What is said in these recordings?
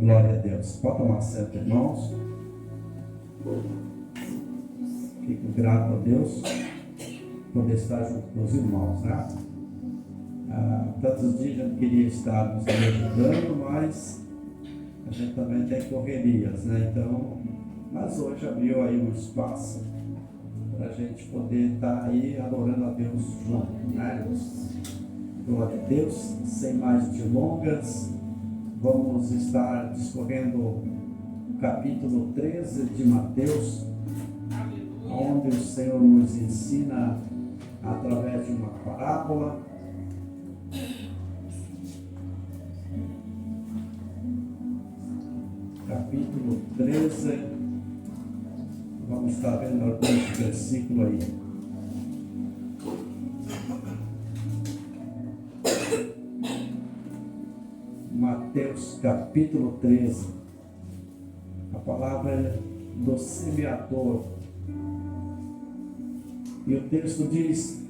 Glória a Deus. Pode tomar assento, irmãos. Fico grato a Deus por poder estar junto com os irmãos, né? Tantos dias eu não queria estar nos ajudando, mas a gente também tem correrias, né? Então, mas hoje abriu aí um espaço para a gente poder estar aí adorando a Deus junto, né? Glória a Deus. Sem mais delongas, vamos estar discorrendo o capítulo 13 de Mateus, onde o Senhor nos ensina através de uma parábola. Capítulo 13, vamos estar vendo alguns versículos aí. Mateus capítulo 13, a palavra é do semeador. E o texto diz: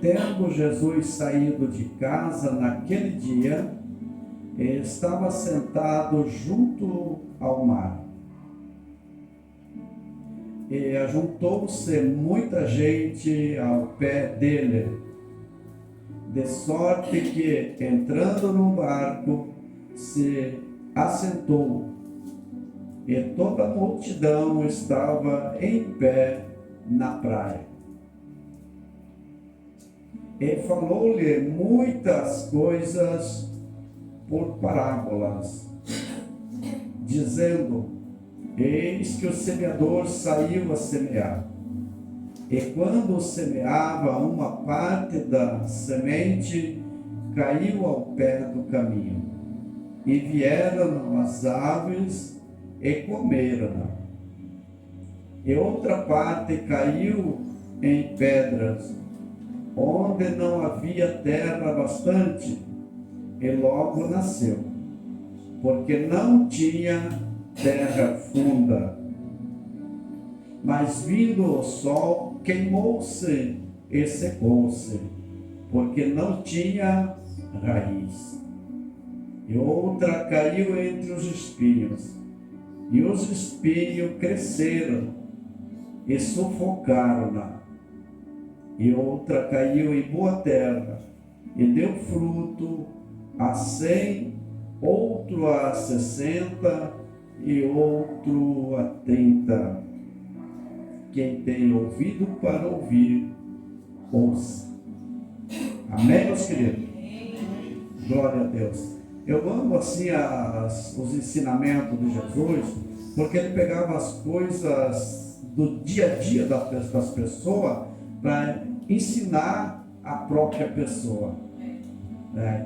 tendo Jesus saído de casa naquele dia, estava sentado junto ao mar. E ajuntou-se muita gente ao pé dele, de sorte que, entrando no barco, se assentou, e toda a multidão estava em pé na praia. E falou-lhe muitas coisas por parábolas, dizendo: eis que o semeador saiu a semear. E quando semeava, uma parte da semente caiu ao pé do caminho, e vieram as aves e comeram-na. E outra parte caiu em pedras, onde não havia terra bastante, e logo nasceu, porque não tinha terra funda. Mas vindo o sol, queimou-se e secou-se, porque não tinha raiz. E outra caiu entre os espinhos, e os espinhos cresceram e sufocaram-na. E outra caiu em boa terra, e deu fruto a 100, outro a 60 e outro a 30. Quem tem ouvido para ouvir, ouça. Amém, meus queridos? Glória a Deus. Eu amo assim os ensinamentos de Jesus, porque ele pegava as coisas do dia a dia das pessoas para ensinar a própria pessoa.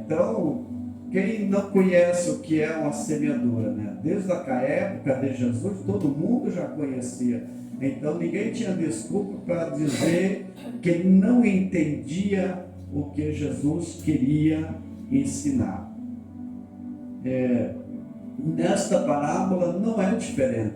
Então, quem não conhece o que é uma semeadura, né? Desde a época de Jesus, todo mundo já conhecia. Então, ninguém tinha desculpa para dizer que não entendia o que Jesus queria ensinar. Nesta parábola não é diferente.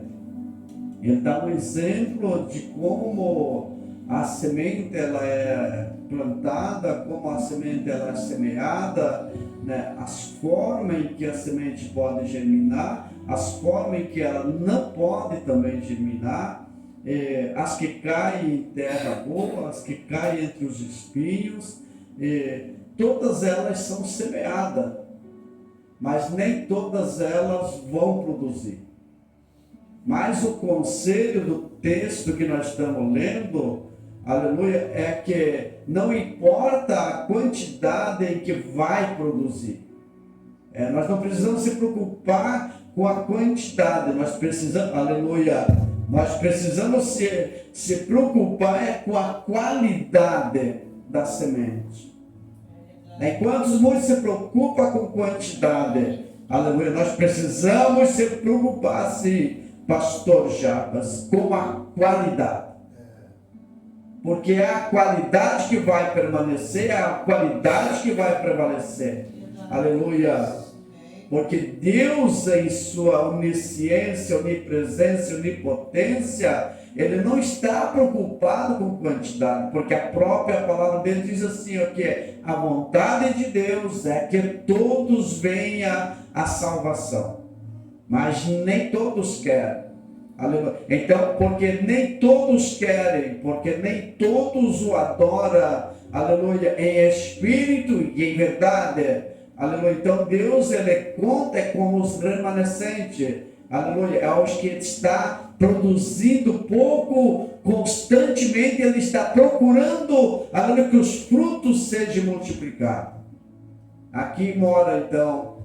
Ele dá um exemplo de como a semente ela é plantada, como a semente ela é semeada, né? As formas em que a semente pode germinar, as formas em que ela não pode também germinar, as que caem em terra boa, as que caem entre os espinhos, todas elas são semeadas, mas nem todas elas vão produzir. Mas o conselho do texto que nós estamos lendo, aleluia, é que não importa a quantidade em que vai produzir. Nós não precisamos se preocupar com a quantidade, nós precisamos, aleluia, nós precisamos se preocupar com a qualidade da semente. Enquanto muitos se preocupam com quantidade, aleluia, nós precisamos se preocupar, assim, pastor Jabas, com a qualidade. Porque é a qualidade que vai permanecer, é a qualidade que vai prevalecer. Aleluia. Porque Deus, em sua onisciência, onipresença, onipotência, Ele não está preocupado com quantidade, porque a própria palavra dele diz assim, que a vontade de Deus é que todos venham à salvação. mas nem todos querem. Aleluia. Então, porque nem todos querem, porque nem todos o adoram, aleluia, em espírito e em verdade. Aleluia. Então Deus, ele conta com os remanescentes. Aleluia. É os que está produzindo pouco, constantemente ele está procurando, aleluia, que os frutos sejam multiplicados. Aqui mora então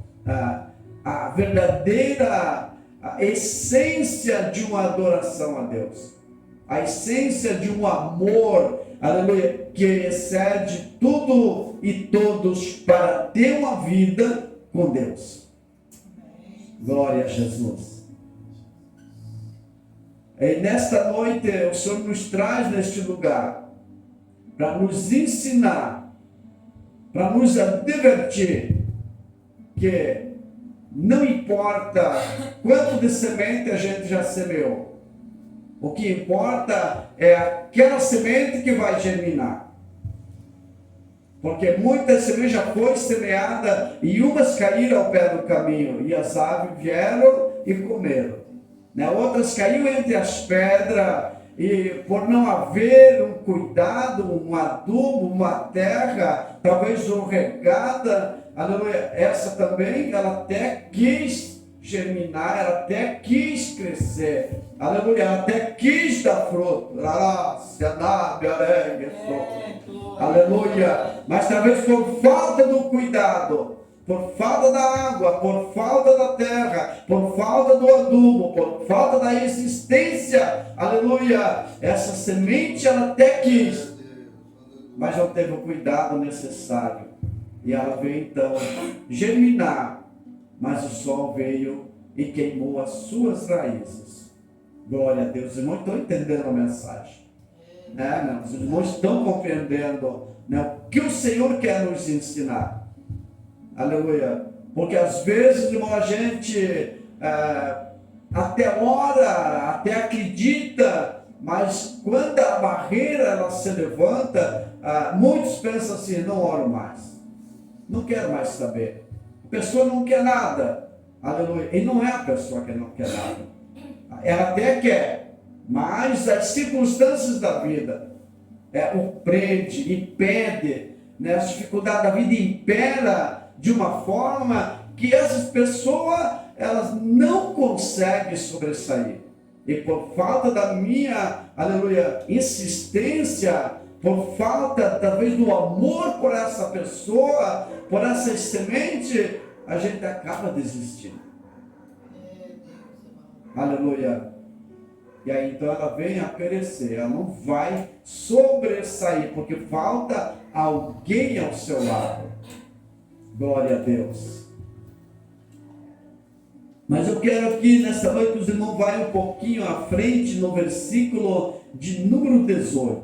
a verdadeira essência de uma adoração a Deus, a essência de um amor, aleluia, que excede tudo e todos para ter uma vida com Deus. Glória a Jesus. E nesta noite o Senhor nos traz neste lugar para nos ensinar, para nos advertir que não importa quanto de semente a gente já semeou, o que importa é aquela semente que vai germinar. Porque muitas sementes já foram semeadas e umas caíram ao pé do caminho e as aves vieram e comeram. Outras caíram entre as pedras e por não haver um cuidado, um adubo, uma terra, talvez não regada, aleluia, essa também, ela até quis germinar, ela até quis crescer, aleluia, ela até quis dar fruto, aleluia, mas talvez por falta do cuidado, por falta da água, por falta da terra, por falta do adubo, por falta da existência, aleluia, essa semente ela até quis, mas não teve o cuidado necessário, e ela veio então germinar, mas o sol veio e queimou as suas raízes. Glória a Deus. Os irmãos estão entendendo a mensagem, né? Os irmãos estão compreendendo, né, o que o Senhor quer nos ensinar. Aleluia. Porque às vezes, irmão, a gente até ora, até acredita, mas quando a barreira ela se levanta, muitos pensam assim: não oro mais, não quero mais saber. A pessoa não quer nada. Aleluia. E não é a pessoa que não quer nada. Ela até quer, mas as circunstâncias da vida o prende, impede, né? As dificuldades da vida impera de uma forma que essas pessoas elas não conseguem sobressair. E por falta da minha, aleluia, insistência, por falta talvez do amor por essa pessoa, por essa semente, a gente acaba desistindo. Aleluia. E aí então ela vem a perecer, ela não vai sobressair, porque falta alguém ao seu lado. Glória a Deus. Mas eu quero aqui nesta noite que os irmãos vão um pouquinho à frente no versículo de número 18.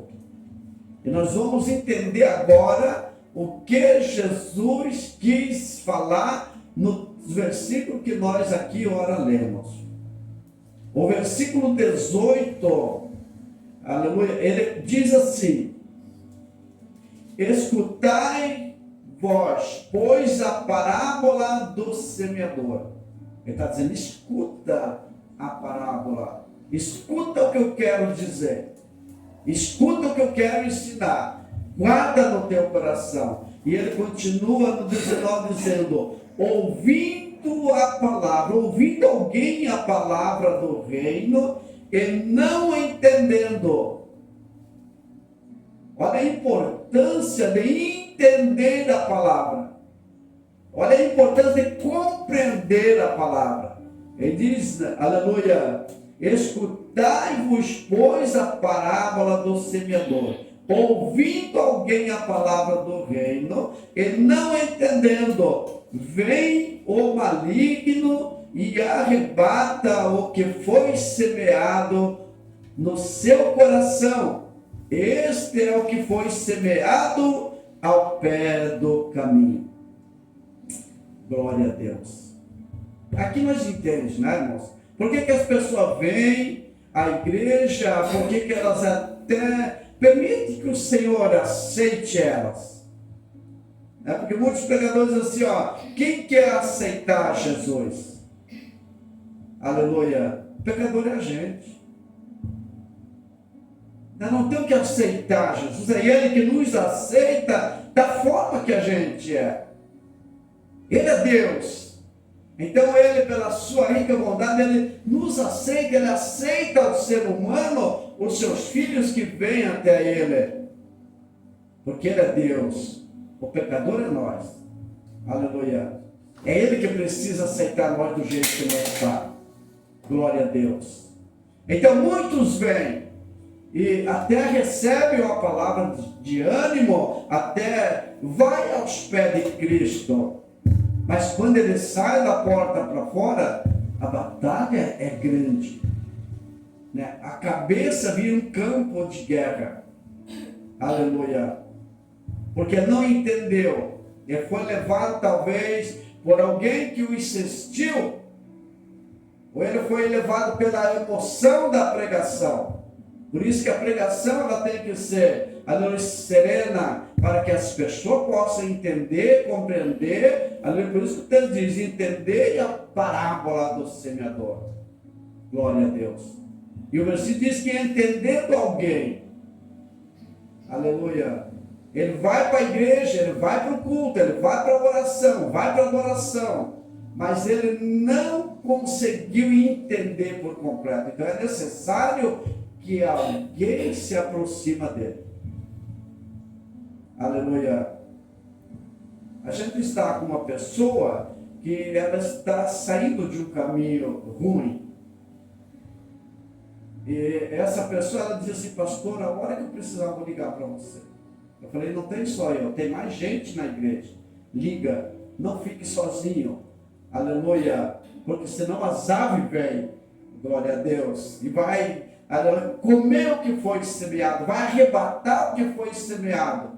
E nós vamos entender agora o que Jesus quis falar no versículo que nós aqui ora lemos. O versículo 18, aleluia, ele diz assim: escutai vós, pois, a parábola do semeador. Ele está dizendo: escuta a parábola, escuta o que eu quero dizer, escuta o que eu quero ensinar, guarda no teu coração. E ele continua no 19 dizendo: ouvindo a palavra, ouvindo alguém a palavra do reino e não entendendo. Olha a importância de entender a palavra. Olha a importância de compreender a palavra. Ele diz, aleluia, escutai-vos, pois, a parábola do semeador. Ouvindo alguém a palavra do reino e não entendendo, vem o maligno e arrebata o que foi semeado no seu coração. Este é o que foi semeado ao pé do caminho. Glória a Deus. Aqui nós entendemos, né, irmãos? Por que as pessoas vêm à igreja? Por que elas até permitem que o Senhor aceite elas? Porque muitos pregadores dizem assim, quem quer aceitar Jesus? Aleluia. O pecador é a gente. Nós não temos que aceitar Jesus. É Ele que nos aceita da forma que a gente é. Ele é Deus. Então Ele, pela sua rica bondade, Ele nos aceita. Ele aceita o ser humano, os seus filhos que vêm até Ele. Porque Ele é Deus. O pecador é nós. Aleluia. É Ele que precisa aceitar nós do jeito que nós estamos. Glória a Deus. Então muitos vêm e até recebem a palavra de ânimo, até vai aos pés de Cristo. Mas quando ele sai da porta para fora, a batalha é grande. Né? A cabeça vira um campo de guerra. Aleluia. Porque não entendeu. Ele foi levado talvez por alguém que o insistiu. Ou ele foi levado pela emoção da pregação. Por isso que a pregação ela tem que ser serena, para que as pessoas possam entender, compreender. Por isso que o texto diz, entender a parábola do semeador. Glória a Deus. E o versículo diz que entendendo alguém, aleluia, ele vai para a igreja, ele vai para o culto, ele vai para a oração, vai para a adoração, mas ele não conseguiu entender por completo. Então é necessário que alguém se aproxima dele. Aleluia. A gente está com uma pessoa que ela está saindo de um caminho ruim. E essa pessoa, ela diz assim, pastor, a hora que eu precisava, vou ligar para você. Eu falei, não tem só eu, tem mais gente na igreja. Liga, não fique sozinho. Aleluia. Porque senão as aves vêm, glória a Deus, e vai comer o que foi semeado, vai arrebatar o que foi semeado,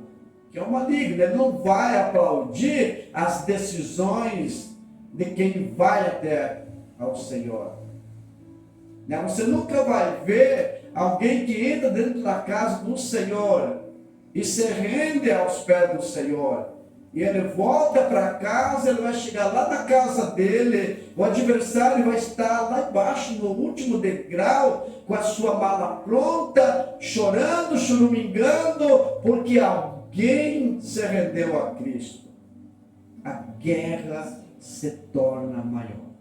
que é o maligno. Ele não vai aplaudir as decisões de quem vai até ao Senhor. Você nunca vai ver alguém que entra dentro da casa do Senhor e se rende aos pés do Senhor. E ele volta para casa, ele vai chegar lá na casa dele, o adversário vai estar lá embaixo, no último degrau, com a sua mala pronta, chorando, chorumingando, porque alguém se rendeu a Cristo. A guerra se torna maior.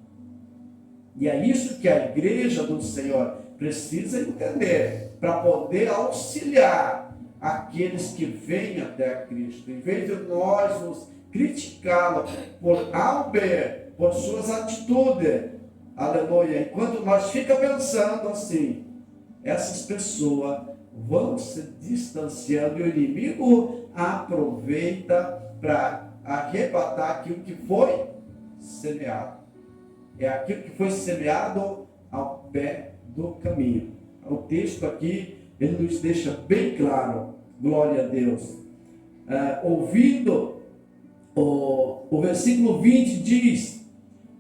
E é isso que a igreja do Senhor precisa entender, para poder auxiliar aqueles que vêm até Cristo. Em vez de nós nos criticá-lo por A ou B, por suas atitudes, aleluia, enquanto nós ficamos pensando assim, essas pessoas vão se distanciando e o inimigo aproveita para arrebatar aquilo que foi semeado. É aquilo que foi semeado ao pé do caminho. O texto aqui, ele nos deixa bem claro, glória a Deus. Ouvindo, o versículo 20 diz,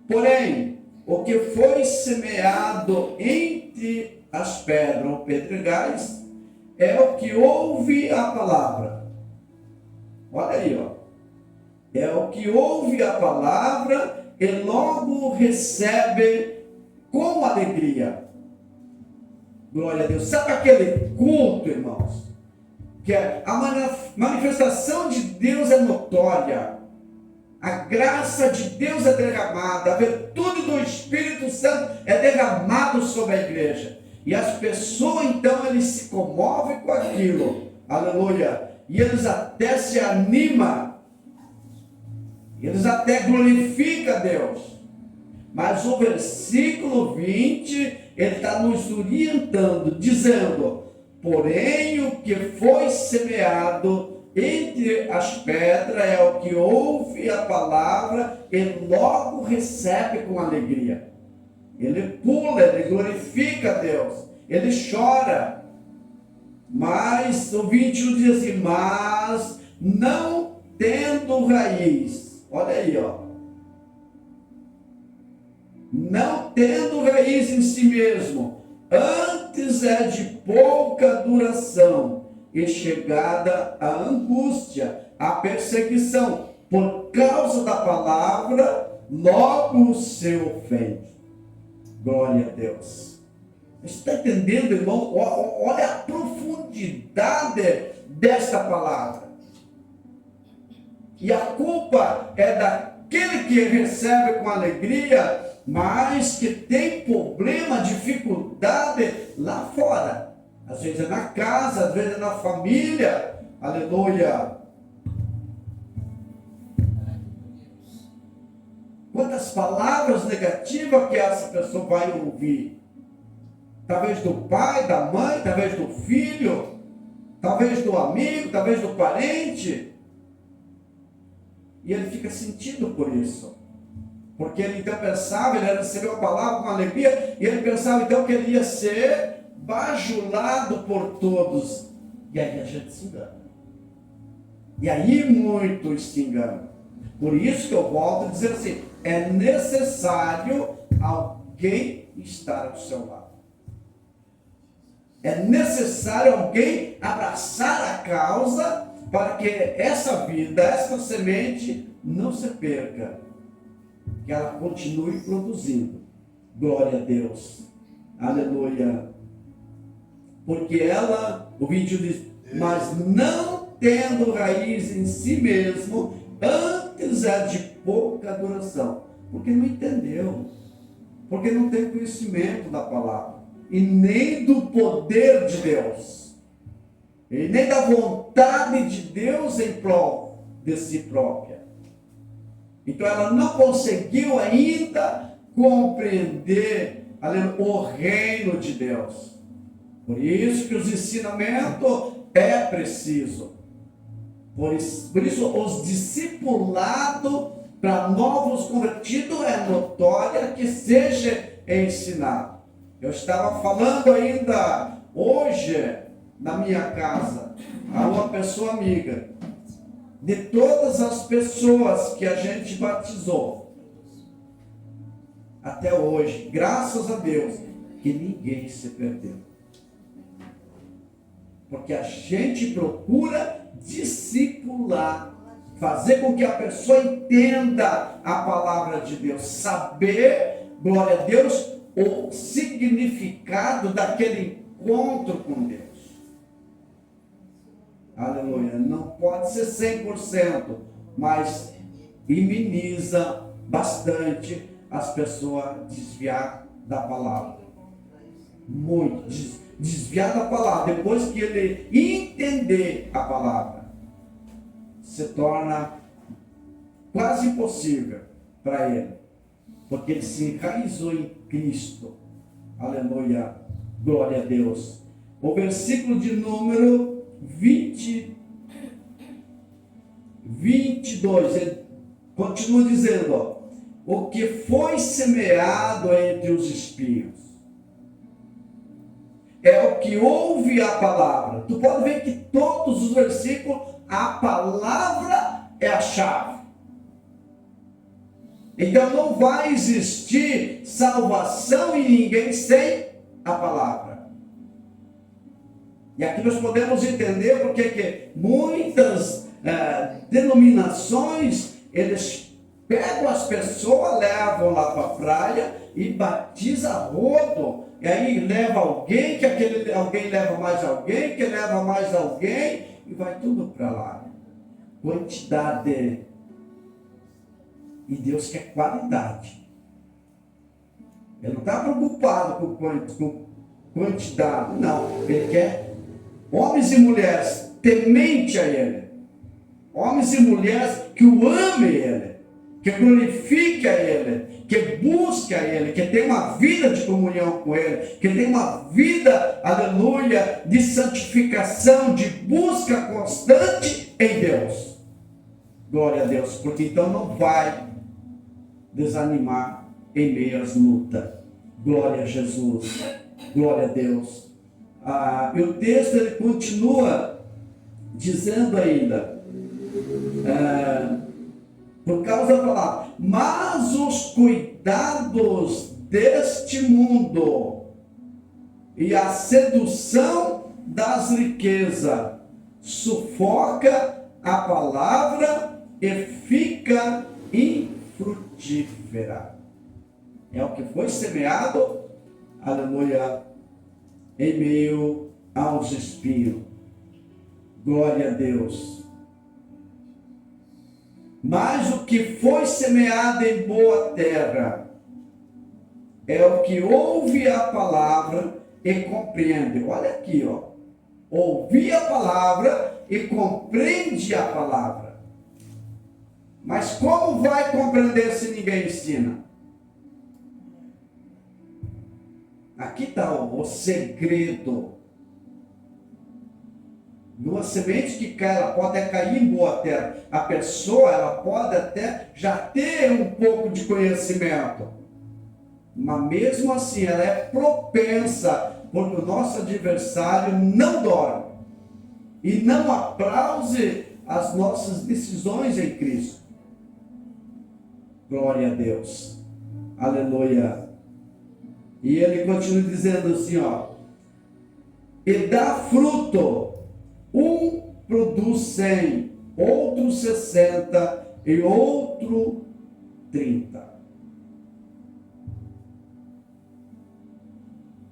porém, o que foi semeado entre as pedras ou pedregais, é o que ouve a palavra. Olha aí, ó. É o que ouve a palavra e logo recebe com alegria. Glória a Deus. Sabe aquele culto, irmãos? Que a manifestação de Deus é notória. A graça de Deus é derramada. A virtude do Espírito Santo é derramada sobre a igreja. E as pessoas, então, eles se comovem com aquilo. Aleluia. E eles até se animam. Eles até glorificam a Deus. Mas o versículo 20, ele está nos orientando, dizendo, porém o que foi semeado entre as pedras é o que ouve a palavra e logo recebe com alegria. Ele pula, ele glorifica a Deus, ele chora. Mas o 21 diz assim, mas não tendo raiz. Olha aí, ó. Não tendo raiz em si mesmo, antes é de pouca duração, e chegada a angústia, a perseguição, por causa da palavra, logo se ofende. Glória a Deus. Você está entendendo, irmão? Olha a profundidade desta palavra. E a culpa é daquele que recebe com alegria, mas que tem problema, dificuldade lá fora. Às vezes é na casa, às vezes é na família. Aleluia. Quantas palavras negativas que essa pessoa vai ouvir? Talvez do pai, da mãe, talvez do filho, talvez do amigo, talvez do parente. E ele fica sentido por isso. Porque ele então pensava, ele recebeu a palavra com alegria, e ele pensava então que ele ia ser bajulado por todos. E aí a gente se engana. E aí muitos se enganam. Por isso que eu volto a dizer assim, é necessário alguém estar ao seu lado. É necessário alguém abraçar a causa para que essa vida, essa semente não se perca. Que ela continue produzindo. Glória a Deus. Aleluia. Porque ela, o vídeo diz, mas não tendo raiz em si mesmo, antes é de pouca duração. Porque não entendeu. Porque não tem conhecimento da palavra. E nem do poder de Deus. E nem da vontade de Deus em prol de si própria. Então ela não conseguiu ainda compreender o reino de Deus. Por isso que os ensinamentos é preciso. Por isso os discipulados para novos convertidos é notória que seja ensinado. Eu estava falando ainda hoje na minha casa a uma pessoa amiga. De todas as pessoas que a gente batizou, até hoje, graças a Deus, que ninguém se perdeu. Porque a gente procura discipular, fazer com que a pessoa entenda a palavra de Deus, saber, glória a Deus, o significado daquele encontro com Deus. Aleluia. Não pode ser 100%, mas iminiza bastante as pessoas desviar da palavra. Muito. Desviar da palavra. Depois que ele entender a palavra, se torna quase impossível para ele. Porque ele se enraizou em Cristo. Aleluia. Glória a Deus. O versículo de número 22, ele continua dizendo, ó, o que foi semeado entre os espinhos é o que ouve a palavra. Tu pode ver que todos os versículos, a palavra é a chave. Então não vai existir salvação em ninguém sem a palavra. E aqui nós podemos entender porque que muitas denominações, eles pegam as pessoas, levam lá para a praia e batiza rodo. E aí leva alguém, que aquele alguém leva mais alguém, que leva mais alguém, e vai tudo para lá. Quantidade. E Deus quer qualidade. Ele não está preocupado com quantidade, não. Ele quer homens e mulheres temente a Ele. Homens e mulheres que o amem Ele, que glorifiquem a Ele, que busquem a Ele, que tenham uma vida de comunhão com Ele, que tenham uma vida, aleluia, de santificação, de busca constante em Deus. Glória a Deus, porque então não vai desanimar em meio às lutas. Glória a Jesus, glória a Deus. E o texto ele continua dizendo ainda, por causa da palavra, mas os cuidados deste mundo e a sedução das riquezas sufoca a palavra e fica infrutífera. É o que foi semeado, aleluia, em meio aos espinhos. Glória a Deus. Mas o que foi semeado em boa terra é o que ouve a palavra e compreende. Olha aqui, ó. Ouvir a palavra e compreende a palavra. Mas como vai compreender se ninguém ensina? Aqui está o segredo. Numa semente que cai, ela pode cair em boa terra. A pessoa, ela pode até já ter um pouco de conhecimento. Mas mesmo assim, ela é propensa, porque o nosso adversário não dorme. E não aplaude as nossas decisões em Cristo. Glória a Deus. Aleluia. E ele continua dizendo assim, ó. E dá fruto. Um produz 100, outro 60 e outro 30.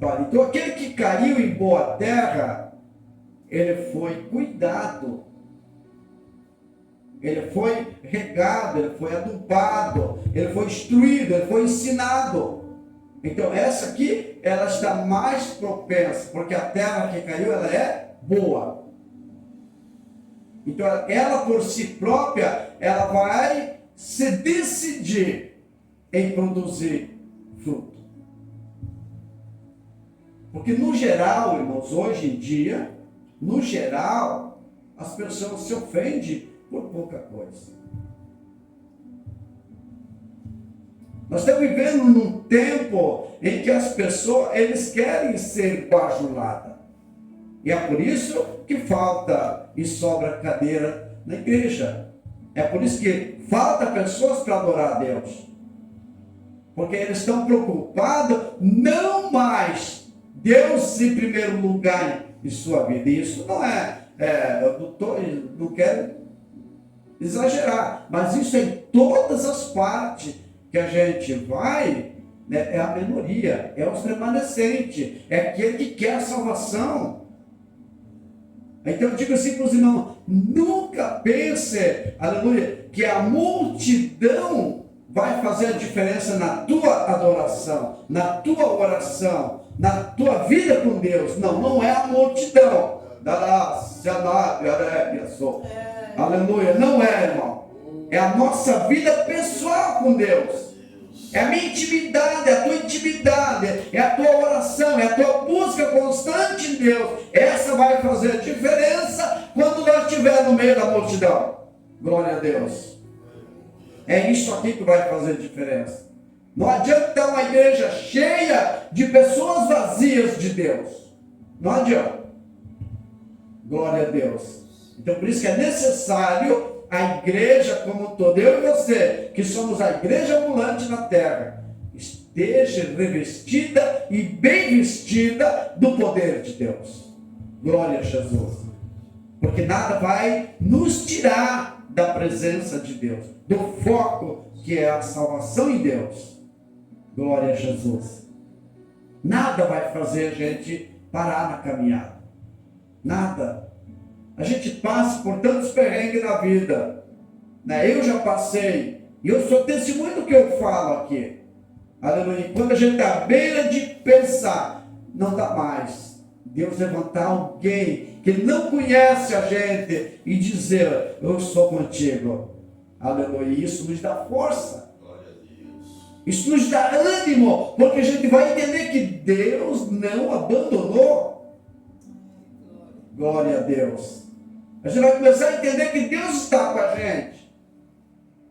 Então aquele que caiu em boa terra, ele foi cuidado, ele foi regado, ele foi adubado, ele foi instruído, ele foi ensinado. Então essa aqui, ela está mais propensa, porque a terra que caiu, ela é boa. Então ela por si própria, ela vai se decidir em produzir fruto. Porque no geral, irmãos, hoje em dia, no geral, as pessoas se ofendem por pouca coisa. Nós estamos vivendo num tempo em que as pessoas, eles querem ser bajuladas. E é por isso que falta e sobra cadeira na igreja. É por isso que falta pessoas para adorar a Deus. Porque eles estão preocupados não mais Deus em primeiro lugar em sua vida. E isso não eu não quero exagerar, mas isso em todas as partes que a gente vai, né, é a minoria, é os remanescentes, é aquele que quer a salvação. Então eu digo assim para os irmãos, nunca pense, aleluia, que a multidão vai fazer a diferença na tua adoração, na tua oração, na tua vida com Deus. Não, não é a multidão. Aleluia, não é, irmão. É a nossa vida pessoal com Deus. É a minha intimidade, é a tua intimidade, é a tua oração, é a tua busca constante em Deus. Essa vai fazer a diferença quando nós estivermos no meio da multidão. Glória a Deus. É isso aqui que vai fazer a diferença. Não adianta ter uma igreja cheia de pessoas vazias de Deus. Não adianta. Glória a Deus. Então por isso que é necessário a igreja como um todo, eu e você, que somos a igreja ambulante na terra, esteja revestida e bem vestida do poder de Deus. Glória a Jesus. Porque nada vai nos tirar da presença de Deus, do foco que é a salvação em Deus. Glória a Jesus. Nada vai fazer a gente parar na caminhada. Nada. A gente passa por tantos perrengues na vida, né? Eu já passei, e eu sou testemunho do que eu falo aqui. Aleluia. Quando a gente está à beira de pensar, não dá mais. Deus levantar alguém que não conhece a gente e dizer, eu sou contigo. Aleluia. Isso nos dá força. Isso nos dá ânimo, porque a gente vai entender que Deus não abandonou. Glória a Deus. A gente vai começar a entender que Deus está com a gente.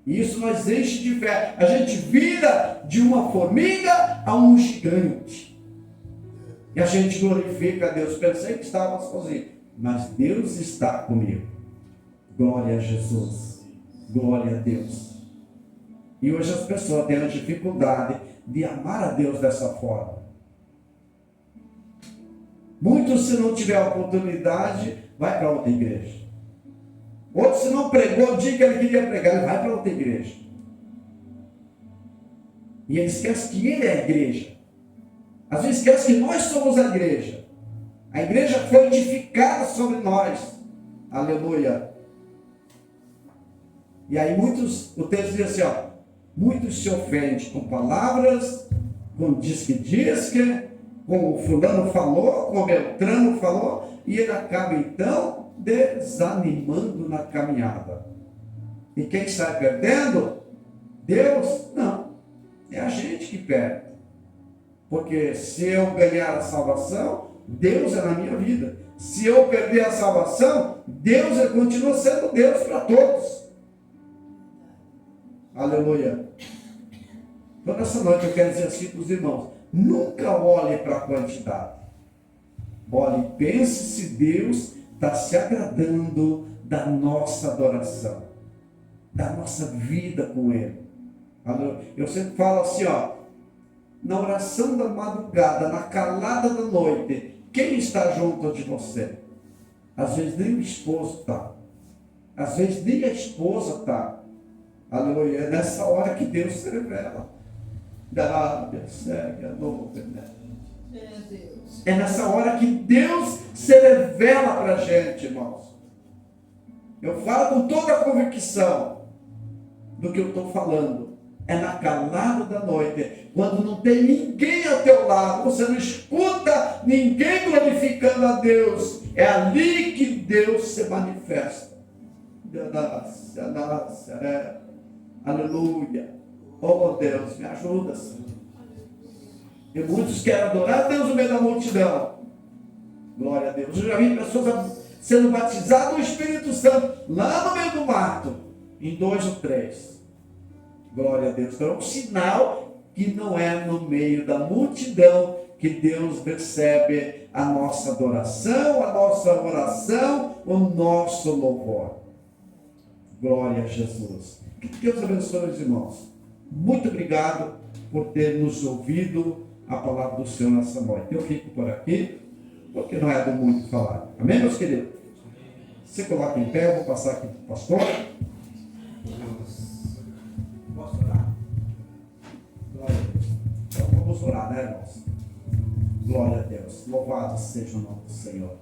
E isso nos enche de fé. A gente vira de uma formiga a um gigante. E a gente glorifica a Deus. Pensei que estava sozinho, mas Deus está comigo. Glória a Jesus. Glória a Deus. E hoje as pessoas têm a dificuldade de amar a Deus dessa forma. Muitos, se não tiver a oportunidade, vai para outra igreja. Outro, se não pregou o dia que ele queria pregar, ele vai para outra igreja. E ele esquece que ele é a igreja. Às vezes esquece que nós somos a igreja. A igreja foi edificada sobre nós. Aleluia. E aí o texto diz assim, ó, muitos se ofendem com palavras, com diz-que, com o fulano falou, com o Beltrano falou, e ele acaba então desanimando na caminhada. E quem sai perdendo? Deus? Não. É a gente que perde. Porque se eu ganhar a salvação, Deus é na minha vida. Se eu perder a salvação, Deus continua sendo Deus para todos. Aleluia. Então nessa noite eu quero dizer assim para os irmãos, nunca olhe para a quantidade. Olhe e pense se Deus está se agradando da nossa adoração, da nossa vida com Ele. Eu sempre falo assim, ó, na oração da madrugada, na calada da noite, quem está junto de você? Às vezes nem o esposo está. Às vezes nem a esposa está. Aleluia. É nessa hora que Deus se revela. É nessa hora que Deus se revela para a gente, irmãos. Eu falo com toda a convicção do que eu estou falando. É na calada da noite, quando não tem ninguém ao teu lado, você não escuta ninguém glorificando a Deus. É ali que Deus se manifesta. Aleluia. Oh Deus, me ajuda, Senhor. E muitos querem adorar a Deus no meio da multidão. Glória a Deus. Eu já vi pessoas sendo batizadas no Espírito Santo, lá no meio do mato, em 2 ou 3. Glória a Deus. Então é um sinal que não é no meio da multidão que Deus recebe a nossa adoração, a nossa oração, o nosso louvor. Glória a Jesus. Que Deus abençoe os irmãos. Muito obrigado por ter nos ouvido a palavra do Senhor nessa noite. Eu fico por aqui, porque não é do muito falar. Amém, meus queridos? Você coloca em pé, eu vou passar aqui para o pastor. Posso orar? Glória a Deus. Então vamos orar, né, irmãos? Glória a Deus. Louvado seja o nome do Senhor.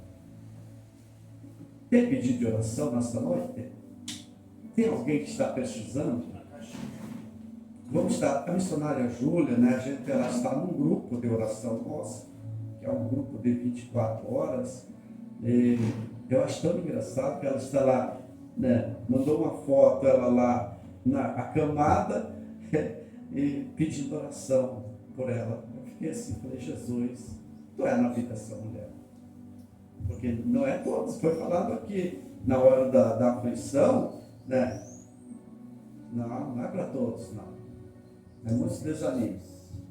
Tem pedido de oração nesta noite? Tem alguém que está precisando? Vamos estar, a missionária Júlia, né, ela está num grupo de oração nossa, que é um grupo de 24 horas, e eu acho tão engraçado que ela está lá, né, mandou uma foto, ela lá na acamada, e pedindo oração por ela. Eu fiquei assim, falei, Jesus, tu é na vida dessa mulher. Porque não é todos, foi falado aqui, na hora da aflição, né, não é para todos, não. É muitos desanimos.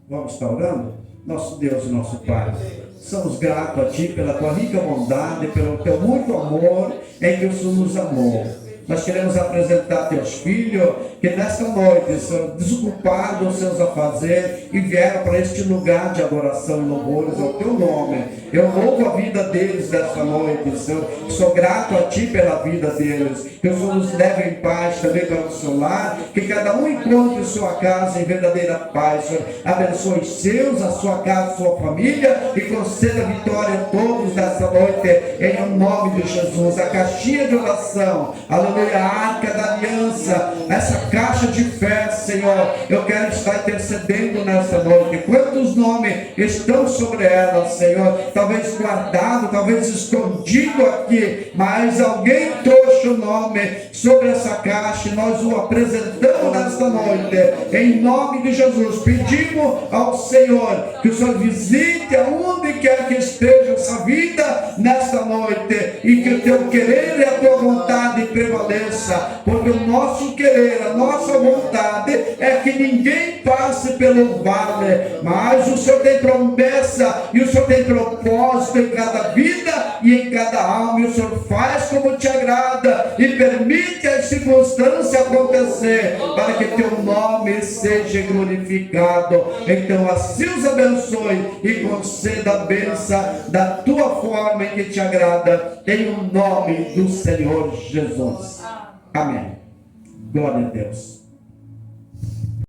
Vamos estar orando? Nosso Deus e nosso Pai, somos gratos a Ti pela Tua rica bondade, pelo Teu muito amor em que o Senhor nos amou. Nós queremos apresentar Teus filhos que nesta noite são desocupados dos seus afazeres e vieram para este lugar de adoração e louvores ao Teu nome. Eu louvo a vida deles nesta noite, Senhor. Sou grato a Ti pela vida deles. Que o Senhor nos leve em paz também para o seu lar. Que cada um encontre sua casa em verdadeira paz, Senhor. Abençoe os seus, a sua casa, a sua família e conceda vitória a todos nesta noite, em nome de Jesus. A caixinha de oração, aleluia, a arca da aliança, essa caixa de fé, Senhor, eu quero estar intercedendo nessa noite. Quantos nomes estão sobre ela, Senhor? Talvez guardado, talvez escondido aqui, mas alguém trouxe o nome sobre essa caixa e nós o apresentamos nesta noite, em nome de Jesus. Pedimos ao Senhor que o Senhor visite aonde quer que esteja essa vida nesta noite e que o teu querer e a tua vontade prevaleça, porque o nosso querer, a nossa vontade é que ninguém passe pelo vale, mas o Senhor tem promessa e o Senhor tem propósito em cada vida e em cada alma, e o Senhor faz como te agrada e permite as circunstâncias acontecer para que teu nome seja glorificado. Então assim os abençoe e conceda a bênção da tua forma em que te agrada, em o nome do Senhor Jesus. Amém. Glória a Deus.